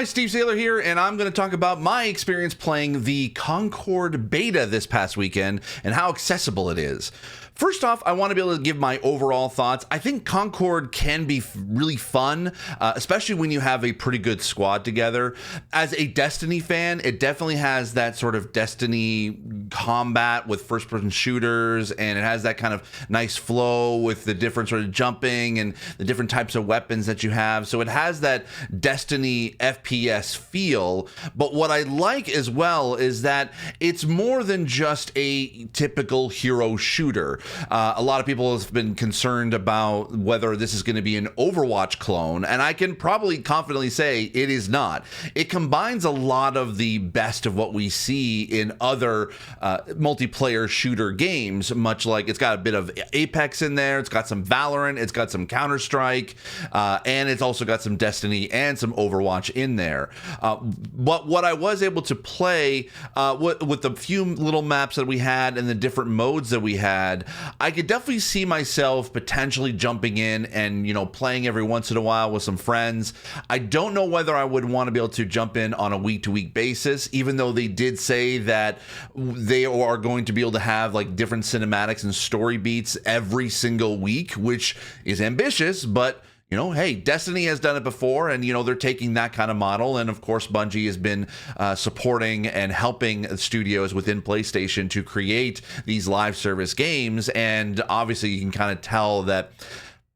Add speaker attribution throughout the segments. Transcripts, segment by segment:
Speaker 1: Hi, Steve Saylor here, and I'm going to talk about my experience playing the Concord beta this past weekend and how accessible it is. First off, I want to be able to give my overall thoughts. I think Concord can be really fun, especially when you have a pretty good squad together. As a Destiny fan, it definitely has that sort of Destiny combat with first-person shooters, and it has that kind of nice flow with the different sort of jumping and the different types of weapons that you have. So it has that Destiny FPS feel, but what I like as well is that it's more than just a typical hero shooter. A lot of people have been concerned about whether this is going to be an Overwatch clone, and I can probably confidently say it is not. It combines a lot of the best of what we see in other multiplayer shooter games, much like it's got a bit of Apex in there, it's got some Valorant, it's got some Counter-Strike, and it's also got some Destiny and some Overwatch in there. But what I was able to play with the few little maps that we had and the different modes that we had, I could definitely see myself potentially jumping in and, you know, playing every once in a while with some friends. I don't know whether I would want to be able to jump in on a week-to-week basis, even though they did say that they are going to be able to have like different cinematics and story beats every single week, which is ambitious, but you know, hey, Destiny has done it before, and, you know, they're taking that kind of model. And, of course, Bungie has been supporting and helping studios within PlayStation to create these live service games. And obviously, you can kind of tell that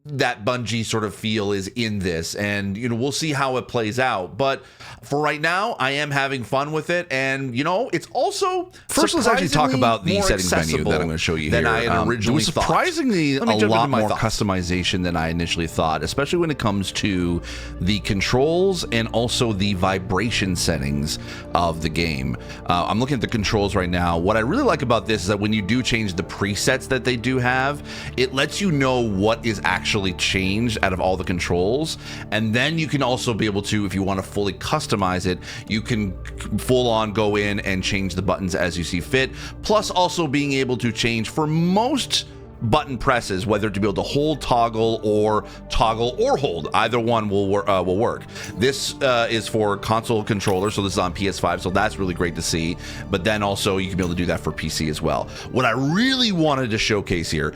Speaker 1: Bungie sort of feel is in this, and you know, we'll see how it plays out. But for right now, I am having fun with it, and you know, it's also
Speaker 2: first. Let's actually talk about the settings menu that I'm going to show you here.
Speaker 1: Than I had originally
Speaker 2: thought. Surprisingly, a lot more customization than I initially thought, especially when it comes to the controls and also the vibration settings of the game. I'm looking at the controls right now. What I really like about this is that when you do change the presets that they do have, it lets you know what is actually changed out of all the controls, and then you can also be able to, if you want to fully customize it, you can full on go in and change the buttons as you see fit, plus also being able to change for most button presses whether to be able to hold toggle or hold. Either one will work. This is for console controller, so this is on PS5, so that's really great to see, but then also you can be able to do that for PC as well. What I really wanted to showcase here,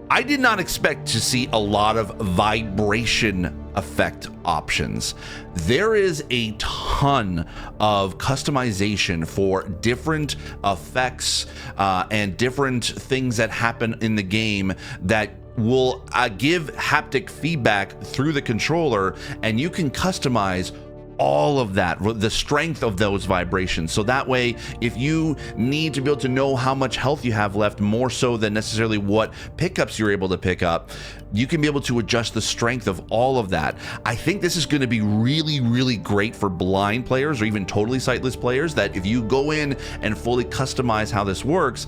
Speaker 2: I did not expect to see a lot of vibration effect options. There is a ton of customization for different effects and different things that happen in the game that will give haptic feedback through the controller, and you can customize all of that, the strength of those vibrations. So that way, if you need to be able to know how much health you have left, more so than necessarily what pickups you're able to pick up, you can be able to adjust the strength of all of that. I think this is going to be really, really great for blind players or even totally sightless players, that if you go in and fully customize how this works,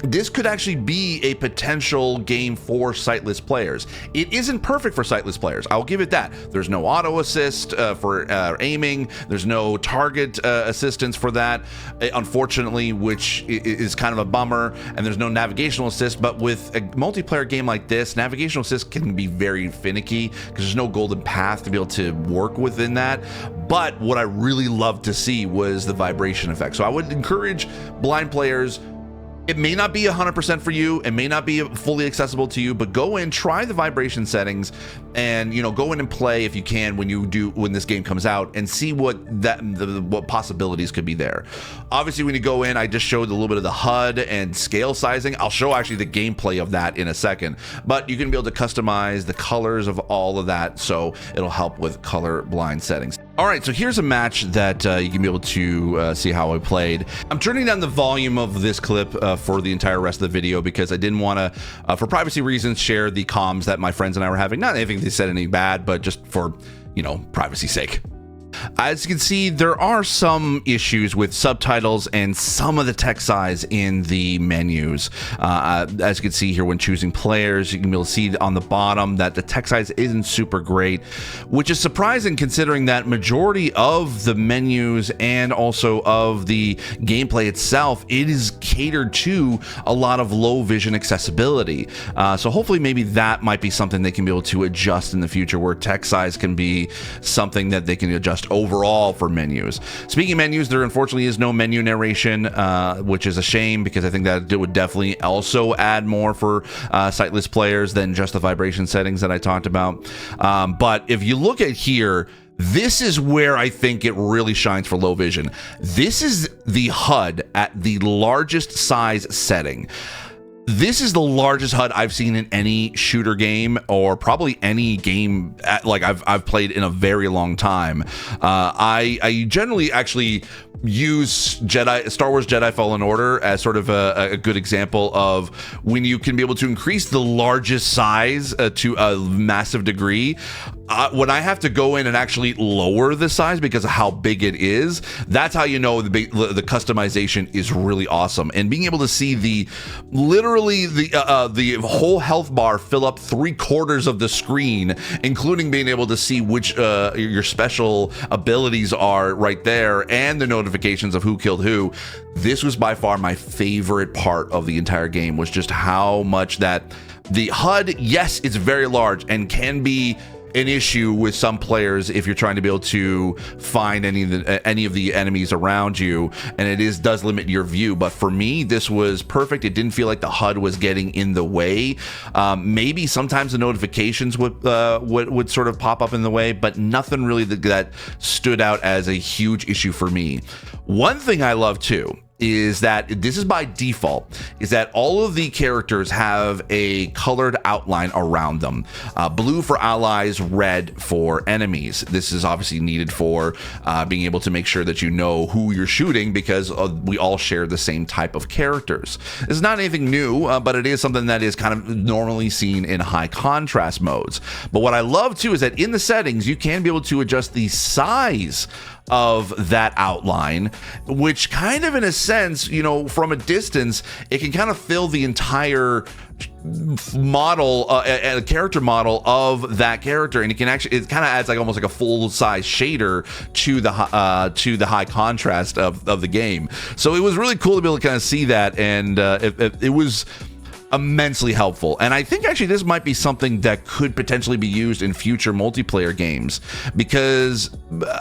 Speaker 2: this could actually be a potential game for sightless players. It isn't perfect for sightless players, I'll give it that. There's no auto assist for aiming, there's no target assistance for that, unfortunately, which is kind of a bummer, and there's no navigational assist. But with a multiplayer game like this, navigational assist can be very finicky because there's no golden path to be able to work within that. But what I really loved to see was the vibration effect. So I would encourage blind players. It may not be 100% for you, it may not be fully accessible to you, but go in, try the vibration settings, and you know, go in and play if you can when this game comes out, and see what possibilities could be there. Obviously, when you go in, I just showed a little bit of the HUD and scale sizing. I'll show actually the gameplay of that in a second, but you can be able to customize the colors of all of that, so it'll help with color blind settings. All right, so here's a match that you can be able to see how I played. I'm turning down the volume of this clip for the entire rest of the video because I didn't want to, for privacy reasons, share the comms that my friends and I were having. Not anything they said any bad, but just for, you know, privacy's sake. As you can see, there are some issues with subtitles and some of the text size in the menus. As you can see here, when choosing players, you can be able to see on the bottom that the text size isn't super great, which is surprising considering that majority of the menus and also of the gameplay itself, it is catered to a lot of low vision accessibility. So hopefully maybe that might be something they can be able to adjust in the future, where text size can be something that they can adjust
Speaker 1: overall for menus. Speaking of menus, there unfortunately is no menu narration, which is a shame because I think that it would definitely also add more for sightless players than just the vibration settings that I talked about. But if you look at here, this is where I think it really shines for low vision. This is the HUD at the largest size setting. This is the largest HUD I've seen in any shooter game, or probably any game like I've played in a very long time. I generally actually use Star Wars Jedi Fallen Order as sort of a good example of when you can be able to increase the largest size to a massive degree. When I have to go in and actually lower the size because of how big it is, that's how you know the customization is really awesome. And being able to see literally the whole health bar fill up 3/4 of the screen, including being able to see which your special abilities are right there, and the notifications of who killed who. This was by far my favorite part of the entire game, was just how much that the HUD, yes, it's very large and can be an issue with some players if you're trying to be able to find any of the enemies around you, and it does limit your view. But for me, this was perfect. It didn't feel like the HUD was getting in the way. Maybe sometimes the notifications would sort of pop up in the way, but nothing really that stood out as a huge issue for me. One thing I love too is that this is by default, is that all of the characters have a colored outline around them. Blue for allies, red for enemies. This is obviously needed for being able to make sure that you know who you're shooting, because we all share the same type of characters. It's not anything new, but it is something that is kind of normally seen in high contrast modes. But what I love too is that in the settings, you can be able to adjust the size of that outline, which kind of, in a sense, you know, from a distance, it can kind of fill the entire model, a character model of that character, and it kind of adds like almost like a full size shader to the high contrast of the game. So it was really cool to be able to kind of see that, and it was immensely helpful. And I think actually this might be something that could potentially be used in future multiplayer games, because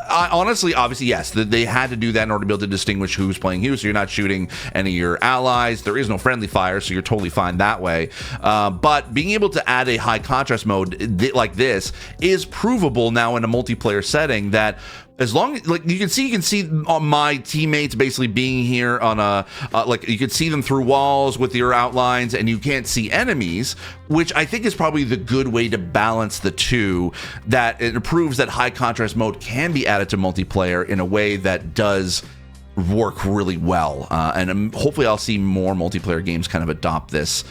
Speaker 1: honestly, obviously, yes, they had to do that in order to be able to distinguish who's playing who, so you're not shooting any of your allies. There is no friendly fire, so you're totally fine that way. But being able to add a high contrast mode like this is provable now in a multiplayer setting, that as long as, like, you can see my teammates basically being here on like, you could see them through walls with your outlines, and you can't see enemies, which I think is probably the good way to balance the two. That it proves that high contrast mode can be added to multiplayer in a way that does work really well, and hopefully I'll see more multiplayer games kind of adopt this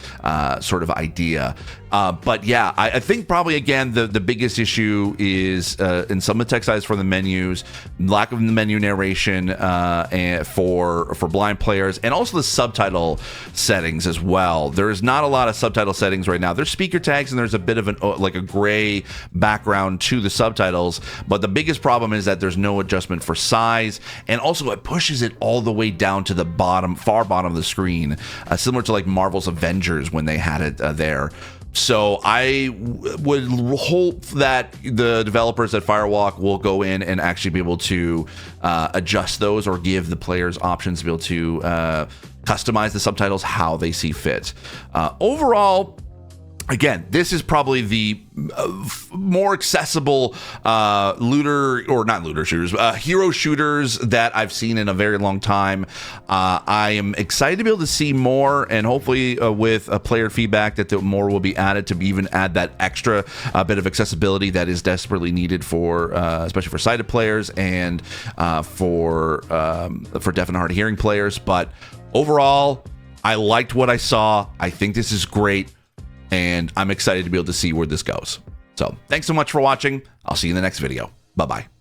Speaker 1: sort of idea. But yeah, I think probably again the biggest issue is in some of the text size for the menus, lack of the menu narration and for blind players, and also the subtitle settings as well. There is not a lot of subtitle settings right now. There's speaker tags, and there's a bit of like a gray background to the subtitles, but the biggest problem is that there's no adjustment for size, and also it pushes it all the way down to the far bottom of the screen, similar to like Marvel's Avengers when they had it there. So I would hope that the developers at Firewalk will go in and actually be able to adjust those, or give the players options to be able to customize the subtitles how they see fit. Overall, again, this is probably the more accessible hero shooters that I've seen in a very long time. I am excited to be able to see more, and hopefully with player feedback that more will be added to even add that extra bit of accessibility that is desperately needed for especially for sighted players and for deaf and hard of hearing players. But overall, I liked what I saw. I think this is great, and I'm excited to be able to see where this goes. So thanks so much for watching. I'll see you in the next video. Bye-bye.